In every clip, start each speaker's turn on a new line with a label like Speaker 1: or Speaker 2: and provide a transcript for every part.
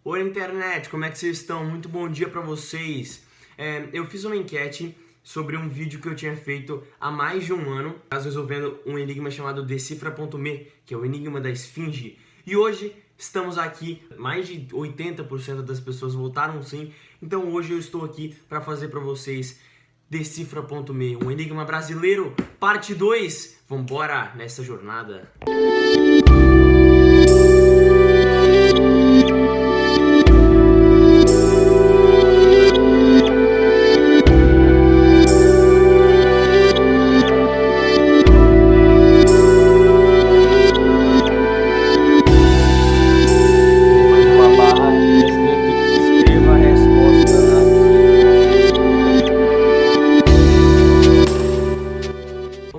Speaker 1: Oi, internet, como é que vocês estão? Muito bom dia pra vocês. Eu fiz uma enquete sobre um vídeo que eu tinha feito há mais de um ano, resolvendo um enigma chamado Decifra.me, que é o enigma da esfinge. E hoje estamos aqui, mais de 80% das pessoas votaram sim, então hoje eu estou aqui para fazer para vocês Decifra.me, um enigma brasileiro, parte 2. Vambora nessa jornada.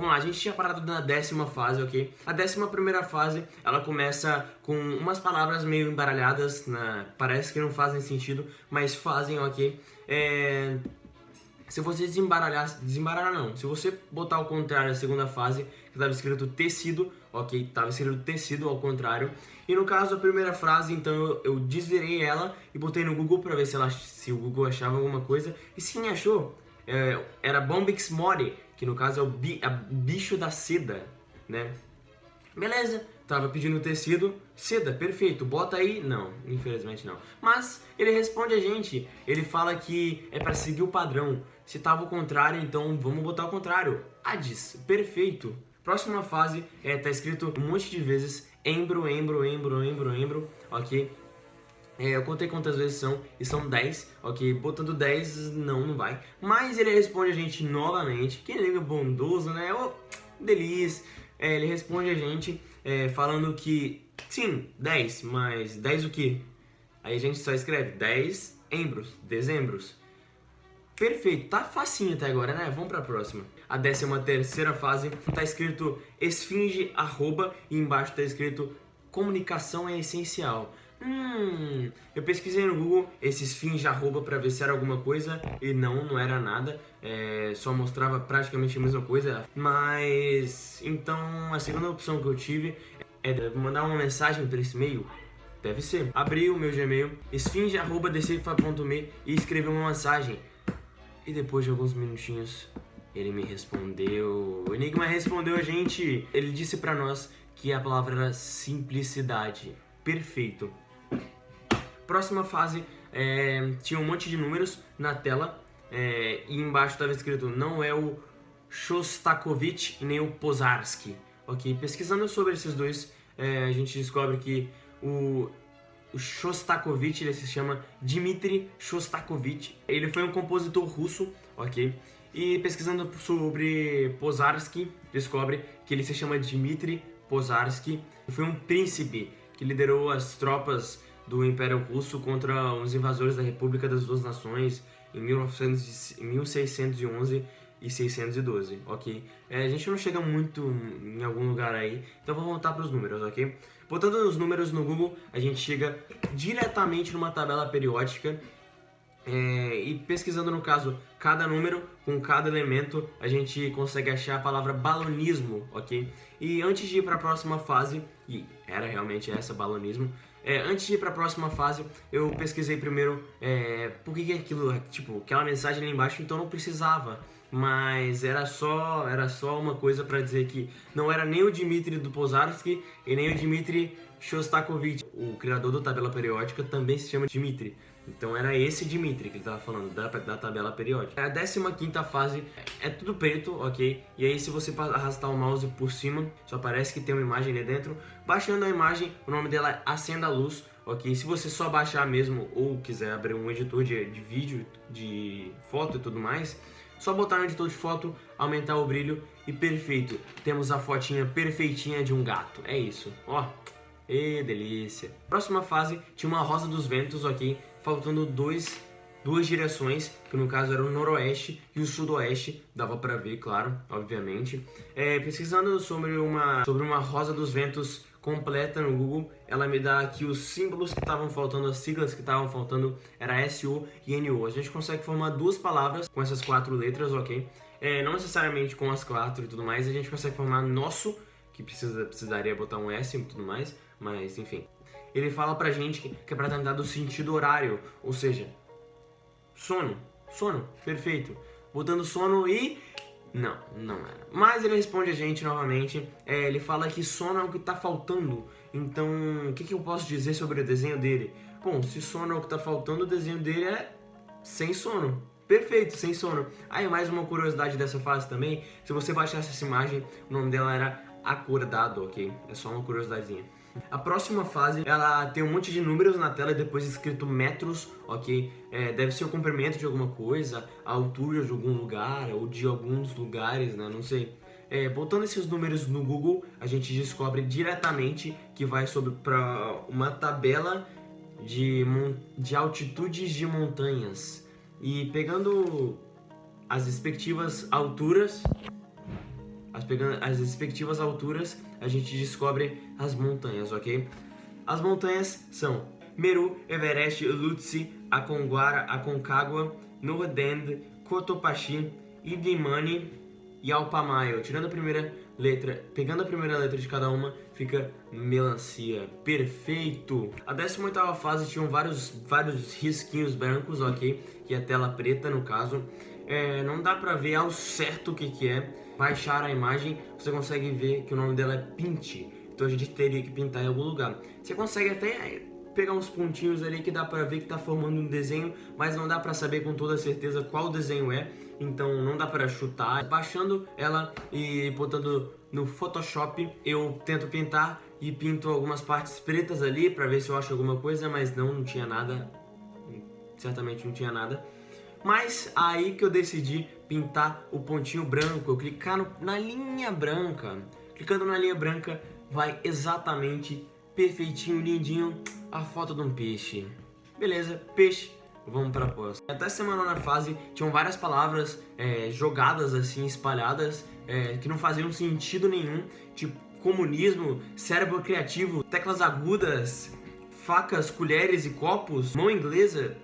Speaker 1: A gente tinha parado na 10ª fase, ok? A 11ª fase, ela começa com umas palavras meio embaralhadas, parece que não fazem sentido, mas fazem, ok? Se você desembaralhar não, se você botar ao contrário a segunda fase, que estava escrito tecido, ok? Estava escrito tecido ao contrário. E no caso, a primeira frase, então eu desvirei ela e botei no Google para ver se o Google achava alguma coisa. E sim, achou. Era Bombyx mori, que no caso é o bicho da seda, né? Beleza, tava pedindo tecido, seda, perfeito, bota aí. Não, infelizmente não. Mas ele responde a gente, ele fala que é para seguir o padrão. Se tava o contrário, então vamos botar o contrário. Hades, perfeito. Próxima fase, tá escrito um monte de vezes embro, ok? Eu contei quantas vezes são, e são 10, ok? Botando 10, não vai. Mas ele responde a gente novamente, que ele é bondoso, né? Oh, delícia. Ele responde a gente falando que, sim, 10, mas 10 o quê? Aí a gente só escreve 10 embros, dezembros. Perfeito, tá facinho até agora, né? Vamos pra próxima. A 13ª fase, tá escrito esfinge, arroba, e embaixo tá escrito comunicação é essencial. Eu pesquisei no Google esse esfinge arroba pra ver se era alguma coisa e não era nada, só mostrava praticamente a mesma coisa. Mas então a segunda opção que eu tive é mandar uma mensagem por esse e-mail. Deve ser. Abri o meu Gmail, esfinge@decifra.me e escrevi uma mensagem. E depois de alguns minutinhos ele me respondeu. O enigma respondeu a gente. Ele disse pra nós que a palavra era simplicidade. Perfeito. Próxima fase, tinha um monte de números na tela e embaixo estava escrito não é o Shostakovich e nem o Posarsky, ok? Pesquisando sobre esses dois, a gente descobre que o Shostakovich, ele se chama Dmitri Shostakovich. Ele foi um compositor russo, ok? E pesquisando sobre Posarsky, descobre que ele se chama Dmitri Posarsky. Foi um príncipe que liderou as tropas do Império Russo contra os invasores da República das Duas Nações em 1611 e 612, ok? A gente não chega muito em algum lugar aí, então vou voltar para os números, ok? Botando os números no Google, a gente chega diretamente numa tabela periódica e pesquisando, no caso, cada número com cada elemento, a gente consegue achar a palavra balonismo, ok? E antes de ir para a próxima fase, e era realmente essa, balonismo, antes de ir para a próxima fase, eu pesquisei primeiro por que aquilo, tipo, aquela mensagem ali embaixo, então não precisava. Mas era só uma coisa para dizer que não era nem o Dmitri do Posarsky e nem o Dmitri Shostakovich. O criador da tabela periódica também se chama Dmitri. Então era esse Dmitri que ele estava falando, da tabela periódica. A 15ª fase é tudo preto, ok? E aí se você arrastar o mouse por cima, só parece que tem uma imagem ali dentro. Baixando a imagem, o nome dela é Acenda a Luz, ok? Se você só baixar mesmo ou quiser abrir um editor de vídeo, de foto e tudo mais, só botar no editor de foto, aumentar o brilho e perfeito. Temos a fotinha perfeitinha de um gato. É isso. Ó, delícia. Próxima fase tinha uma rosa dos ventos, ok? Faltando duas direções, que no caso era o noroeste e o sudoeste. Dava pra ver, claro, obviamente. Pesquisando sobre uma rosa dos ventos completa no Google, ela me dá aqui os símbolos que estavam faltando, as siglas que estavam faltando, era SO e NO. A gente consegue formar duas palavras com essas 4 letras, ok? Não necessariamente com as 4 e tudo mais, a gente consegue formar nosso, que precisaria botar um S e tudo mais, mas enfim. ele fala pra gente que é pra tentar do sentido horário, ou seja, sono, perfeito. Botando sono e... não era. Mas ele responde a gente novamente, ele fala que sono é o que tá faltando. Então, o que eu posso dizer sobre o desenho dele? Bom, se sono é o que tá faltando, o desenho dele é sem sono. Perfeito, sem sono. Aí, mais uma curiosidade dessa fase também, se você baixasse essa imagem, o nome dela era Acordado, ok? É só uma curiosidadezinha. A próxima fase, ela tem um monte de números na tela e depois escrito metros, ok? Deve ser o comprimento de alguma coisa, a altura de algum lugar ou de alguns lugares, né? Não sei. Botando esses números no Google, a gente descobre diretamente que vai para uma tabela de altitudes de montanhas. E pegando as respectivas alturas, a gente descobre as montanhas, ok? As montanhas são Meru, Everest, Lhotse, Aconcagua, Aconcagua, Nordend, Cotopaxi, Illimani e Alpamayo. Tirando a primeira letra, pegando a primeira letra de cada uma, fica melancia. Perfeito! A 18ª fase tinha vários risquinhos brancos, ok? Que é a tela preta, no caso. Não dá pra ver ao certo o que é. Baixar a imagem, você consegue ver que o nome dela é Pint. Então a gente teria que pintar em algum lugar. Você consegue até pegar uns pontinhos ali que dá pra ver que tá formando um desenho, mas não dá pra saber com toda certeza qual desenho é. Então não dá pra chutar. Baixando ela e botando no Photoshop, eu tento pintar e pinto algumas partes pretas ali pra ver se eu acho alguma coisa, mas não tinha nada. Certamente não tinha nada. Mas aí que eu decidi pintar o pontinho branco, eu clicar na linha branca. Clicando na linha branca, vai exatamente, perfeitinho, lindinho, a foto de um peixe. Beleza, peixe, vamos para a próxima. Até semana na fase, tinham várias palavras jogadas assim, espalhadas, que não faziam sentido nenhum. Tipo, comunismo, cérebro criativo, teclas agudas, facas, colheres e copos, mão inglesa.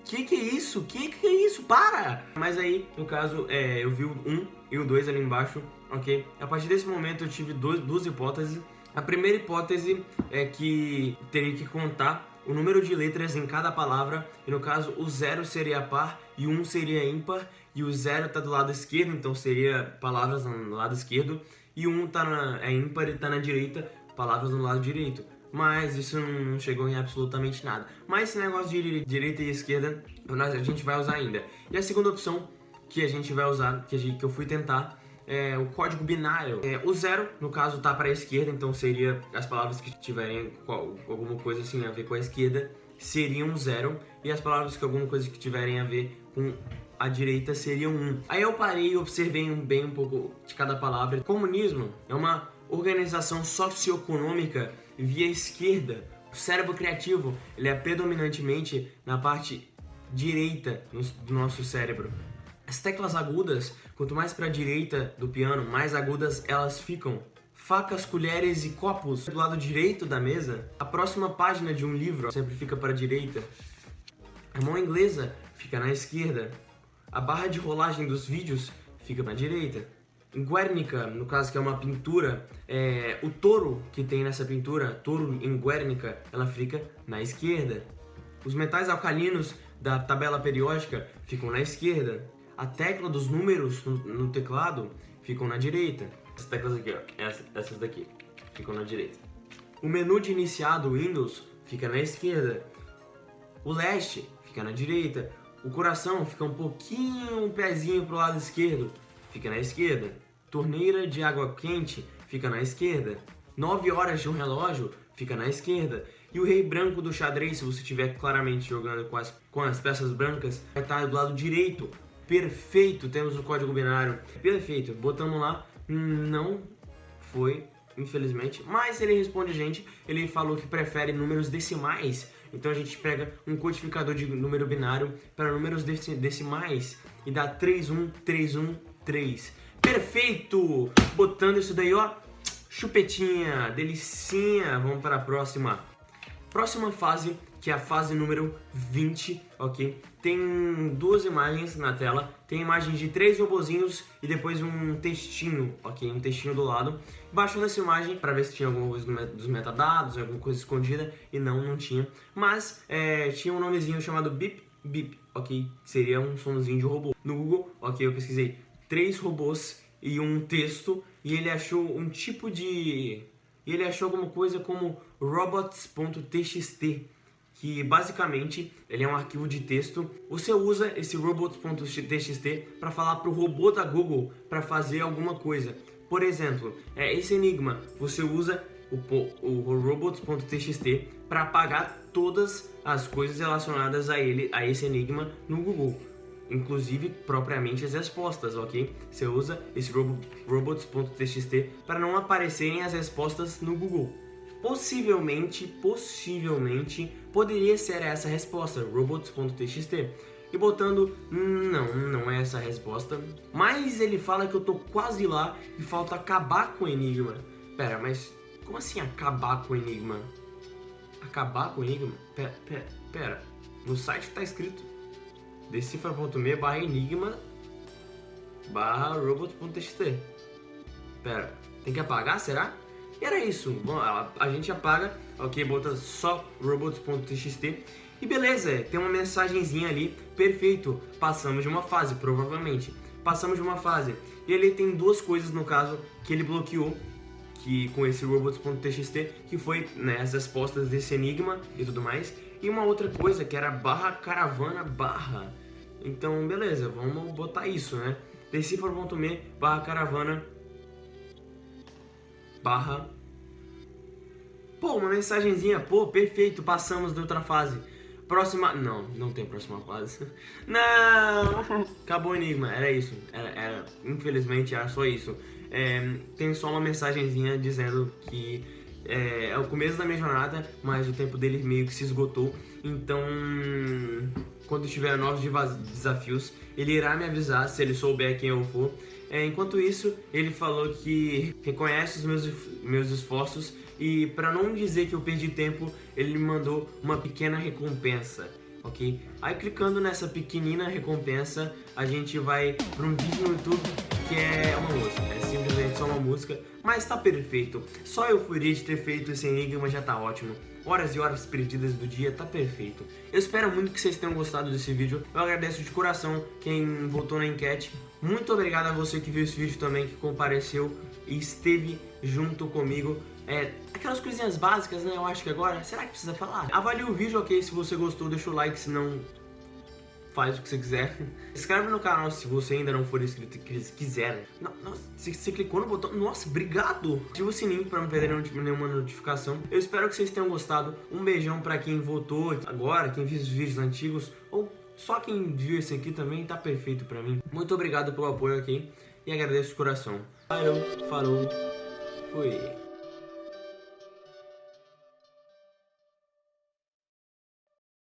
Speaker 1: Que é isso? Que é isso? Para! Mas aí, no caso, eu vi o 1 e o 2 ali embaixo, ok? A partir desse momento eu tive duas hipóteses. A primeira hipótese é que teria que contar o número de letras em cada palavra. E no caso, o 0 seria par e o 1 seria ímpar. E o 0 tá do lado esquerdo, então seria palavras no lado esquerdo. E o 1 é ímpar e tá na direita, palavras no lado direito. Mas isso não chegou em absolutamente nada. Mas esse negócio de direita e esquerda a gente vai usar ainda. E a segunda opção que a gente vai usar, que eu fui tentar, é o código binário. O 0, no caso, tá para a esquerda, então seria as palavras que tiverem alguma coisa assim a ver com a esquerda seriam 0, e as palavras que alguma coisa que tiverem a ver com a direita seriam 1. Aí eu parei e observei bem um pouco de cada palavra. Comunismo é uma organização socioeconômica via esquerda. O cérebro criativo, ele é predominantemente na parte direita do nosso cérebro. As teclas agudas, quanto mais para a direita do piano, mais agudas elas ficam. Facas, colheres e copos do lado direito da mesa. A próxima página de um livro sempre fica para a direita. A mão inglesa fica na esquerda. A barra de rolagem dos vídeos fica na direita. Em Guernica, no caso que é uma pintura, o touro que tem nessa pintura, touro em Guernica, ela fica na esquerda. Os metais alcalinos da tabela periódica ficam na esquerda. A tecla dos números no teclado ficam na direita. Essas teclas aqui, ó, essas daqui, ficam na direita. O menu de iniciar do Windows fica na esquerda. O leste fica na direita. O coração fica um pezinho pro lado esquerdo, fica na esquerda. Torneira de água quente fica na esquerda. 9 horas de um relógio fica na esquerda. E o rei branco do xadrez, se você estiver claramente jogando com as peças brancas, vai estar do lado direito. Perfeito, temos o código binário. Perfeito, botamos lá. Não foi, infelizmente. Mas ele responde a gente, ele falou que prefere números decimais. Então a gente pega um codificador de número binário para números decimais e dá 31313. Perfeito! Botando isso daí, ó, chupetinha, delicinha. Vamos para a próxima. Próxima fase, que é a fase número 20, ok? Tem duas imagens na tela, tem a imagem de 3 robozinhos e depois um textinho, ok? Um textinho do lado. Baixou essa imagem para ver se tinha alguma coisa dos metadados, alguma coisa escondida, e não tinha. Mas tinha um nomezinho chamado Bip Bip, ok? Seria um sonzinho de robô. No Google, ok, eu pesquisei 3 robôs e um texto, e ele achou um tipo de... E ele achou alguma coisa como robots.txt, que basicamente ele é um arquivo de texto. Você usa esse robots.txt para falar para o robô da Google para fazer alguma coisa. Por exemplo, esse enigma, você usa o robots.txt para apagar todas as coisas relacionadas a esse enigma no Google, inclusive propriamente as respostas, ok? Você usa esse robots.txt para não aparecerem as respostas no Google. Possivelmente, poderia ser essa resposta, robots.txt. E botando, não é essa a resposta. Mas ele fala que eu tô quase lá e falta acabar com o enigma. Pera, mas como assim acabar com o enigma? Acabar com o enigma? Pera. No site tá escrito decifra.me/enigma/robots.txt. Pera, tem que apagar, será? E era isso. Bom, a gente apaga, ok, bota só robots.txt e beleza, tem uma mensagenzinha ali, perfeito, passamos de uma fase, provavelmente. Passamos de uma fase. E ele tem duas coisas, no caso, que ele bloqueou que com esse robots.txt, que foi, né, as respostas desse enigma e tudo mais. E uma outra coisa que era /caravana/. Então, beleza, vamos botar isso, né? decifra.me/caravana/. Pô, uma mensagenzinha, pô, perfeito, passamos da outra fase. Próxima... Não tem próxima fase. Não! Acabou o enigma, era isso. Infelizmente era só isso. Tem só uma mensagenzinha dizendo que é o começo da minha jornada, mas o tempo dele meio que se esgotou. Então, quando tiver novos desafios, ele irá me avisar se ele souber quem eu for. Enquanto isso, ele falou que reconhece os meus esforços e, para não dizer que eu perdi tempo, ele me mandou uma pequena recompensa, ok? Aí, clicando nessa pequenina recompensa, a gente vai para um vídeo no YouTube que é uma música, é simplesmente só uma música, mas tá perfeito. Só a euforia de ter feito esse enigma já tá ótimo. Horas e horas perdidas do dia, tá perfeito. Eu espero muito que vocês tenham gostado desse vídeo. Eu agradeço de coração quem votou na enquete. Muito obrigado a você que viu esse vídeo também, que compareceu e esteve junto comigo. Aquelas coisinhas básicas, né? Eu acho que agora, será que precisa falar? Avalie o vídeo, ok? Se você gostou, deixa o like, se não... faz o que você quiser. Se inscreve no canal se você ainda não for inscrito e quiser. Nossa, você clicou no botão. Nossa, obrigado! Ativa o sininho pra não perder nenhuma notificação. Eu espero que vocês tenham gostado. Um beijão pra quem votou agora, quem viu os vídeos antigos, ou só quem viu esse aqui também, tá perfeito pra mim. Muito obrigado pelo apoio aqui e agradeço de coração. Falou, fui!